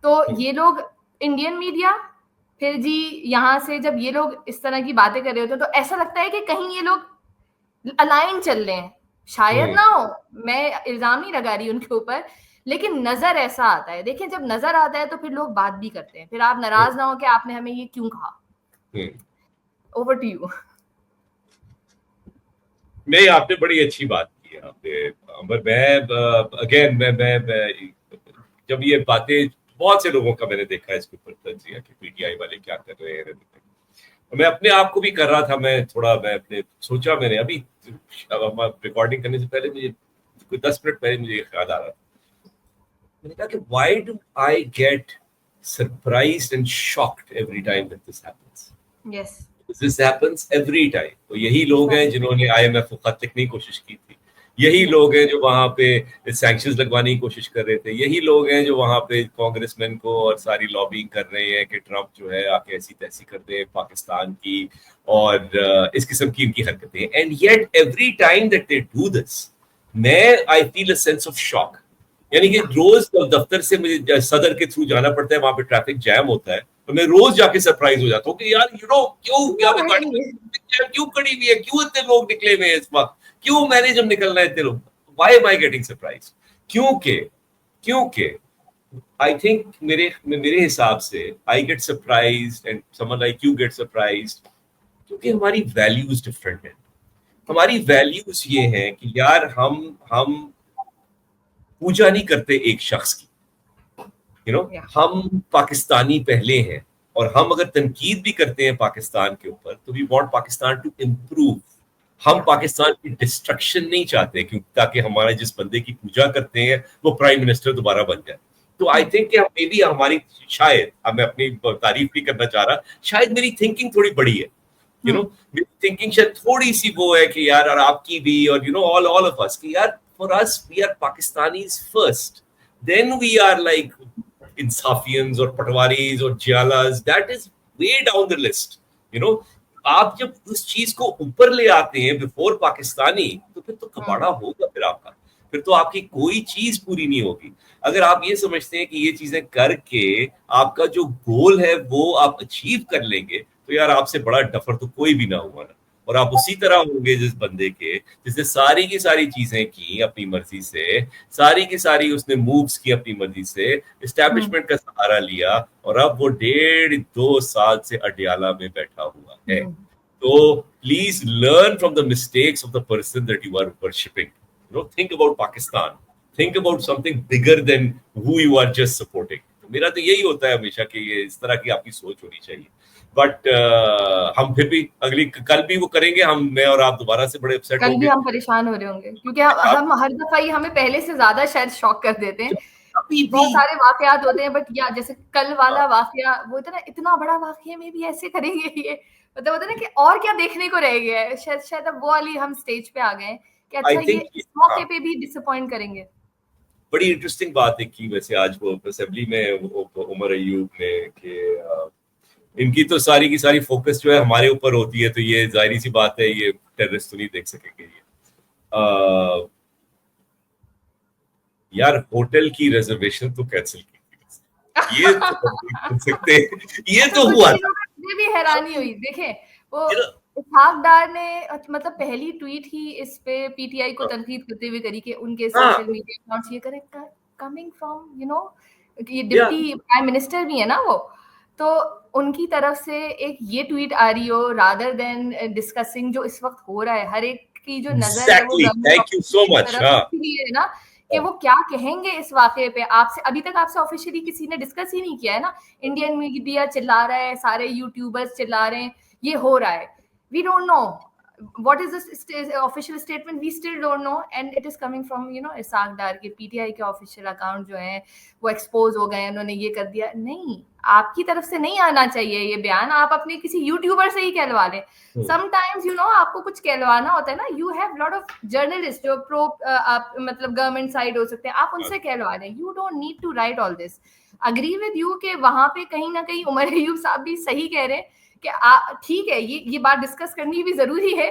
तो ये लोग, इंडियन मीडिया, फिर जी यहाँ से जब ये लोग इस तरह की बातें कर रहे होते हैं, तो ऐसा लगता है कि कहीं ये लोग अलाइन चल रहे हैं। शायद ना हो, मैं इल्जाम नहीं लगा रही उनके ऊपर, लेकिन नजर ऐसा आता है। देखिए, जब नजर आता है तो फिर लोग बात भी करते हैं, फिर आप नाराज ना हो कि आपने हमें ये क्यों कहा। Over to you. नहीं, आपने बड़ी अच्छी बात की है आपने अंबर। मैं अगेन मैं जब ये बातें, बहुत से लोगों का मैंने देखा है इसके ऊपर तंजिया कि पीटीआई वाले क्या कर रहे हैं, मैं अपने आप को भी कर रहा था। मैं अपने सोचा, मैंने अभी रिकॉर्डिंग करने से पहले मुझे कोई 10 मिनट पहले मुझे याद आ रहा था, मैंने कहा कि why do I get surprised and shocked every time that this happens. Yes, this happens every time. तो यही लोग हैं जिन्होंने आईएमएफ को खत लिखने की कोशिश की थी, यही लोग हैं जो वहां पे सैंक्शंस लगवाने की कोशिश कर रहे थे, यही लोग हैं जो वहां पे कांग्रेसमैन को और सारी लॉबिंग कर रहे हैं कि ट्रंप जो है आके ऐसी तैसी कर दे पाकिस्तान की, और इस किस्म की इनकी हरकतें। And yet every time that they do this, मैं I feel a sense of shock. यानी कि रोज दफ्तर से मुझे सदर के थ्रू जाना पड़ता है, वहां पे ट्रैफिक जैम होता है, तो मैं रोज जाके सरप्राइज हो जाता हूँ कि यार क्यों गाड़ी क्यों खड़ी हुई है, क्यों इतने लोग निकले हुए हैं इस वक्त, क्यों मैंने जब निकलना है इतने लोग, why am I getting surprise? क्योंकि आई थिंक मेरे हिसाब से I get surprised and someone like you get surprised, क्योंकि हमारी वैल्यूज डिफरेंट है। हमारी वैल्यूज ये हैं कि यार हम पूजा नहीं करते एक शख्स की, हम पाकिस्तानी पहले हैं, और हम अगर तनकीद भी करते हैं पाकिस्तान के ऊपर तो we want Pakistan to improve. हम पाकिस्तान की डिस्ट्रक्शन नहीं चाहते, क्योंकि ताकि हमारे जिस बंदे की पूजा करते हैं वो प्राइम मिनिस्टर दोबारा बन जाए। तो आई थिंक कि मे बी हमारी, शायद, अब मैं अपनी तारीफ नहीं करना चाह रहा, शायद मेरी थिंकिंग थोड़ी बड़ी है, मेरी थिंकिंग शायद थोड़ी सी वो है कि यार, और आपकी भी, और ऑल ऑफ अस, कि यार for us we are Pakistanis first, then we are like इंसाफियंस और पटवारीज और जियालाज, that is way down the list, you know. आप जब उस चीज को ऊपर ले आते हैं बिफोर पाकिस्तानी, तो फिर तो कबाड़ा होगा फिर आपका, फिर तो आपकी कोई चीज पूरी नहीं होगी। अगर आप ये समझते हैं कि ये चीजें करके आपका जो गोल है वो आप अचीव कर लेंगे, तो यार आपसे बड़ा डफर तो कोई भी ना हुआ ना। और आप उसी तरह होंगे जिस बंदे के जिसने सारी की सारी चीजें की अपनी मर्जी से, सारी की सारी उसने मूव्स की अपनी मर्जी से, एस्टैब्लिशमेंट का सहारा लिया, और अब वो 1.5-2 साल से अडियाला में बैठा हुआ है। तो please learn from the mistakes of the person that you are worshipping. You know, think about Pakistan. Think about something bigger than who you are just supporting. तो मेरा तो यही होता है हमेशा कि ये इस तरह की आपकी सोच होनी चाहिए। बट हम फिर भी अगली कल भी वो करेंगे, मैं और आप दोबारा से बड़े अपसेट होंगे। कल भी हम परेशान हो रहे होंगे क्योंकि हम हर दफा ही हमें पहले से ज्यादा शायद शॉक कर देते हैं। बहुत सारे वाकयात होते हैं, बट या जैसे कल वाला वाकया वो इतना बड़ा वाकया में भी ऐसे करेंगे, ये मतलब होता है ना कि और क्या देखने को रह गया है। शायद अब वो वाली हम स्टेज पे आ गए कि अच्छा ये इस मौके पे भी डिसअपॉइंट करेंगे। बड़ी इंटरेस्टिंग बात है कि वैसे आज वो असेंबली में उमर अयूब ने कि इनकी तो सारी की सारी फोकस जो है हमारे ऊपर होती है, तो ये जाहिर सी बात है ये टेररिस्ट तो नहीं देख सकेंगे ये। यार होटल की रिजर्वेशन तो कैंसिल की, ये तो कर सकते, ये तो हुआ। मुझे भी हैरानी हुई, देखें वो इसहाक डार ने मतलब पहली ट्वीट ही इस पे पीटीआई को तनकीद करते हुए करी कि उनके सोशल मीडिया अकाउंट्स ये करे, कमिंग फ्रॉम यू नो ये डिप्टी प्राइम मिनिस्टर भी है ना वो, तो उनकी तरफ से एक ये ट्वीट आ रही हो रादर देन डिस्कसिंग जो इस वक्त हो रहा है। हर एक की जो नजर है वो थैंक यू सो मच है ना कि वो क्या कहेंगे इस वाकये पे। आपसे अभी तक आपसे ऑफिशियली किसी ने डिस्कस ही नहीं किया है ना। इंडियन मीडिया चिल्ला रहा है, सारे यूट्यूबर्स चिल्ला रहे हैं, ये हो रहा है। We don't know what is the official statement, we still don't know, and it is coming from इसहाक डार के पीटीआई के ऑफिशियल अकाउंट जो हैं वो एक्सपोज हो गए, उन्होंने ये कर दिया। नहीं, आपकी तरफ से नहीं आना चाहिए ये बयान, आप अपने किसी यूट्यूबर से ही कहलवा लें। समटाइम्स आपको कुछ कहलवाना होता है ना, you have lot of journalist जो प्रो मतलब गवर्नमेंट साइड हो सकते हैं, आप उनसे कहलवा लें। You don't need to write all this. Agree with you कि वहां पे कहीं ना कहीं उमर अयूब साहब भी सही कह रहे हैं कि ठीक है ये बात डिस्कस करनी भी जरूरी है,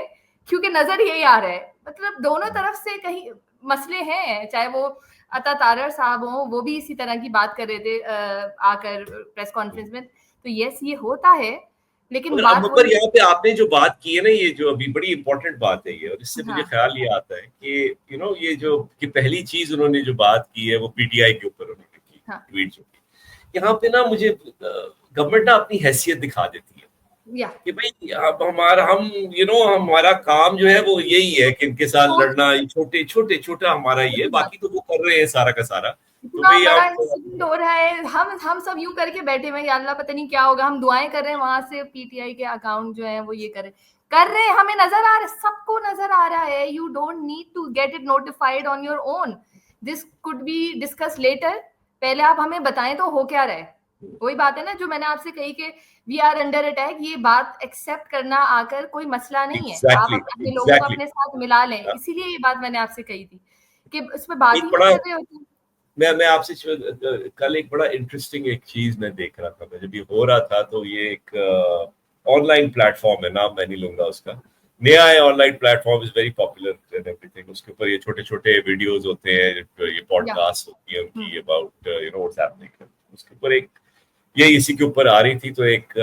क्योंकि नजर यही आ रहा है मतलब दोनों तरफ से कहीं मसले हैं। चाहे वो अता तारर साहब हो, वो भी इसी तरह की बात कर रहे थे आकर प्रेस कॉन्फ्रेंस में। तो यस ये होता है, लेकिन बात यहाँ पे आपने जो बात की है ना, ये जो अभी बड़ी इंपॉर्टेंट बात है ये, और इससे मुझे ख्याल ये आता है कि ये जो कि पहली चीज उन्होंने जो बात की है वो पीटीआई के ऊपर उन्होंने की ट्वीट जो की। यहाँ पे ना मुझे गवर्नमेंट ना अपनी हैसियत दिखा देती है कि भाई हमारा काम जो है वो यही है कि इनके साथ लड़ना, छोटा हमारा ही है, बाकी तो वो कर रहे हैं सारा का सारा। तो भाई हो रहा है, हम सब यूं करके बैठे हुए या अल्लाह पता नहीं क्या होगा, हम दुआएं कर रहे हैं, वहां से पीटीआई के अकाउंट जो है वो ये कर रहे हैं, हमें नजर आ रहा है, सबको नजर आ रहा है। You don't need to get it notified on your own, this could be discuss later. पहले आप हमें बताएं तो हो क्या रहा है। वही बात है ना जो मैंने आपसे कही कि वी आर अंडर अटैक, ये बात एक्सेप्ट करना आकर कोई मसला नहीं है। आप अपने लोगों को अपने साथ मिला लें, इसीलिए ये बात मैंने आपसे कही थी कि इसमें बात ही कर रहे होते। मैं आपसे कल एक बड़ा इंटरेस्टिंग एक चीज मैं देख रहा था, जब ये हो रहा था, तो ये एक ऑनलाइन प्लेटफॉर्म है, नाम मैं नहीं लूंगा उसका, नया है online platform, is very popular and everything. उसके ऊपर ये छोटे छोटे वीडियोस होते हैं, ये पॉडकास्ट होती है उनकी अबाउट व्हाट्स हैपनिंग। उसके ऊपर एक ये इसी के ऊपर आ रही थी, तो एक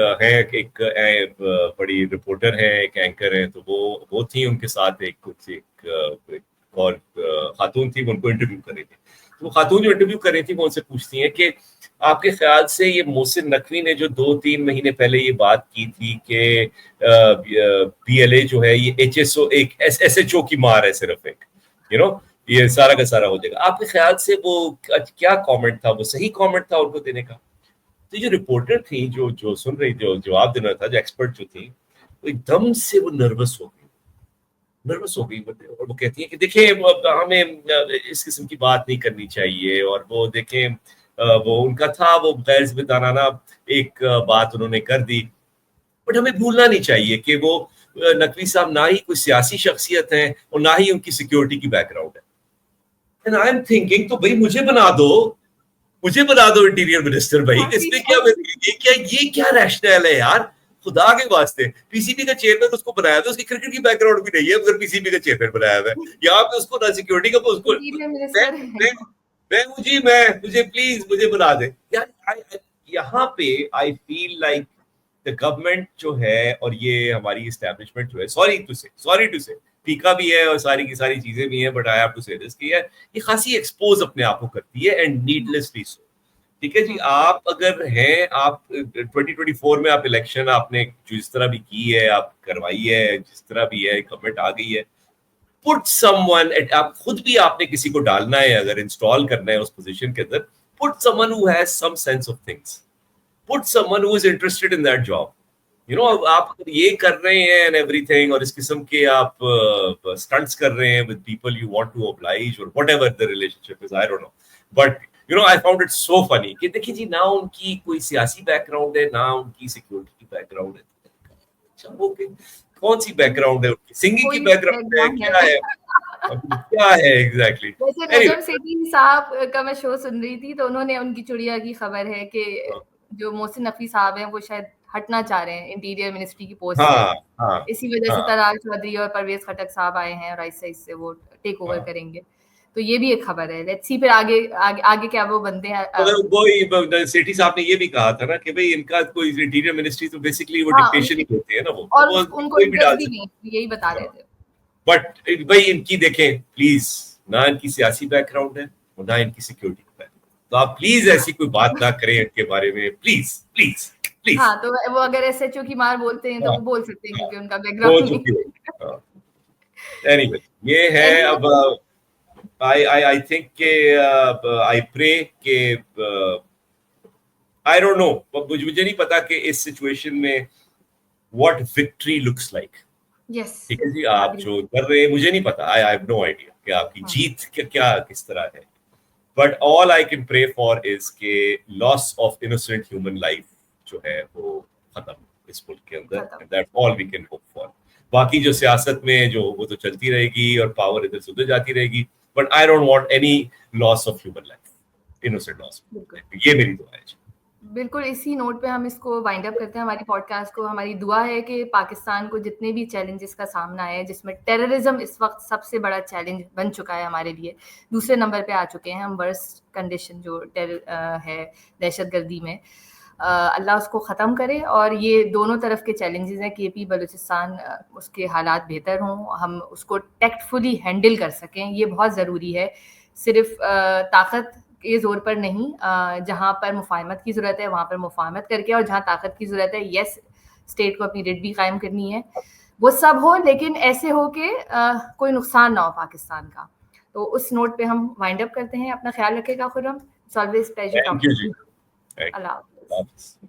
बड़ी रिपोर्टर है, एक एंकर है, तो वो थी, उनके साथ एक और खातून थी, उनको इंटरव्यू कर रही थी। तो वो खातून जो इंटरव्यू कर रही थी वो उनसे पूछती हैं कि आपके ख्याल से ये मोहसिन नकवी ने जो 2-3 महीने पहले ये बात की थी कि PLA जो है ये HSO एक SHO की मार है सिर्फ एक, ये सारा का सारा हो जाएगा, आपके ख्याल से वो क्या कमेंट था, वो सही कमेंट था उनको देने का? तो जो रिपोर्टर थी जो सुन रही, जो जवाब देना था, जो एक्सपर्ट जो थी, वो एकदम से वो नर्वस हो गई और वो कहती है कि देखिए हमें इस किस्म की बात नहीं करनी चाहिए, और वो देखें वो उनका था, वो गैर जिम्मेदाराना एक बात उन्होंने कर दी, बट हमें भूलना नहीं चाहिए कि वो नकवी साहब ना ही कोई सियासी शख्सियत है और ना ही उनकी सिक्योरिटी की बैकग्राउंड है। एंड आई एम थिंकिंग, तो भाई मुझे बना दो, मुझे बना दो इंटीरियर मिनिस्टर भाई, इसमें क्या, ये क्या रैशनल है यार, खुदा के वास्ते। पीसीबी का चेयरमैन उसको बनाया था, उसकी क्रिकेट की बैकग्राउंड भी नहीं है, मगर पीसीबी का चेयरमैन बनाया था। यहाँ पे उसको ना सिक्योरिटी का, उसको मुझे प्लीज मुझे बना दे यार। यहाँ पे I feel like the government जो है और ये हमारी एस्टैब्लिशमेंट जो है, सॉरी टू से टीका भी है और सारी की सारी चीजें भी हैं, बट आई हैव टू से दिस कि ये खासी एक्सपोज अपने आप को करती है, एंड नीडलेसली सो। ठीक है जी, आप अगर हैं, आप 2024 में आप इलेक्शन आपने जिस तरह भी की है, आप करवाई है, जिस तरह भी है, गवर्नमेंट आ गई है, पुट समवन, आप खुद भी आपने किसी को डालना है, अगर इंस्टॉल करना है उस पोजीशन के अंदर, put someone who has some sense of things, put someone who is interested in that job. You know, आप ये कर रहे हैं एंड एवरीथिंग, और इस किस्म के आप स्टंट्स कर रहे हैं with people you want to oblige और whatever the relationship is, I don't know, but you know, I found it so funny कि देखिए जी, ना उनकी कोई सियासी बैकग्राउंड है, ना उनकी सिक्योरिटी की बैकग्राउंड है। अच्छा, ओके, कौन सी बैकग्राउंड है उनकी, सिंगिंग की बैकग्राउंड है, क्या है, क्या है एग्जैक्टली? वैसे नजम सेठी साहब का मैं शो सुन रही थी, तो उन्होंने, उनकी चुड़िया की खबर है कि जो मोहसिन नकवी साहब हैं वो शायद हटना चाह रहे हैं इंटीरियर मिनिस्ट्री की पोस्ट से, इसी वजह से तलाल चौधरी और परवेज खटक साहब आए हैं और ऐसे इससे वो टेक ओवर करेंगे। तो ये भी एक खबर है, लेट्स सी फिर आगे क्या वो बनते हैं। वो सेठी साहब ने ये भी कहा था ना कि भाई इनका कोई इंटीरियर मिनिस्ट्री तो बेसिकली वो डिक्टेशन ही देते हैं ना, वो और उनको इंटरेस्ट भी नहीं, यही बता रहे थे। बट भाई इनकी देखें प्लीज, ना इनकी सियासी बैकग्राउंड है और ना इनकी सिक्योरिटी बैकग्राउंड, तो आप प्लीज ऐसी कोई बात ना करें इनके बारे में, प्लीज प्लीज प्लीज। हाँ, तो वो अगर एसएचओ की मार बोलते हैं तो वो बोल सकते हैं, क्योंकि उनका बैकग्राउंड नहीं। एनीवे, ये है। अब I think के I pray के I don't know, मुझे नहीं पता कि इस सिचुएशन में what victory looks like। Yes, ठीक है जी, आप जो कर रहे हैं मुझे नहीं पता, I have no idea कि आपकी जीत क्या किस तरह है, but all I can pray for is के loss of innocent human life जो है वो खत्म इस मुल्क के अंदर, and that's all we can hope for। बाकी जो सियासत में जो वो तो चलती रहेगी और पावर इधर से उधर जाती रहेगी, but I don't want any loss of human life, innocent loss of human life। ये मेरी दुआ है। बिल्कुल, इसी नोट पे हम इसको वाइंड अप करते हैं हमारी पॉडकास्ट को। हमारी दुआ है कि पाकिस्तान को जितने भी चैलेंजेस का सामना है, जिसमें टेररिज्म इस वक्त सबसे बड़ा चैलेंज बन चुका है हमारे लिए, दूसरे नंबर पे आ चुके हैं हम, वर्स्ट कंडीशन जो है दहशतगर्दी में, अल्लाह उसको ख़त्म करे और ये दोनों तरफ के चैलेंजेस हैं, केपी बलूचिस्तान उसके हालात बेहतर हों, हम उसको टैक्टफुली हैंडल कर सकें, ये बहुत ज़रूरी है। सिर्फ ताकत के ज़ोर पर नहीं, जहाँ पर मुफाहमत की ज़रूरत है वहाँ पर मुफाहमत करके, और जहाँ ताकत की ज़रूरत है, यस, स्टेट को अपनी रिट भी कायम करनी है, वो सब हो, लेकिन ऐसे हो कि कोई नुकसान ना हो पाकिस्तान का। तो उस नोट पे हम वाइंड अप करते हैं। अपना ख्याल रखेगा Khurram, it's always pleasure talking to you. अल्लाह हाफ़िज़।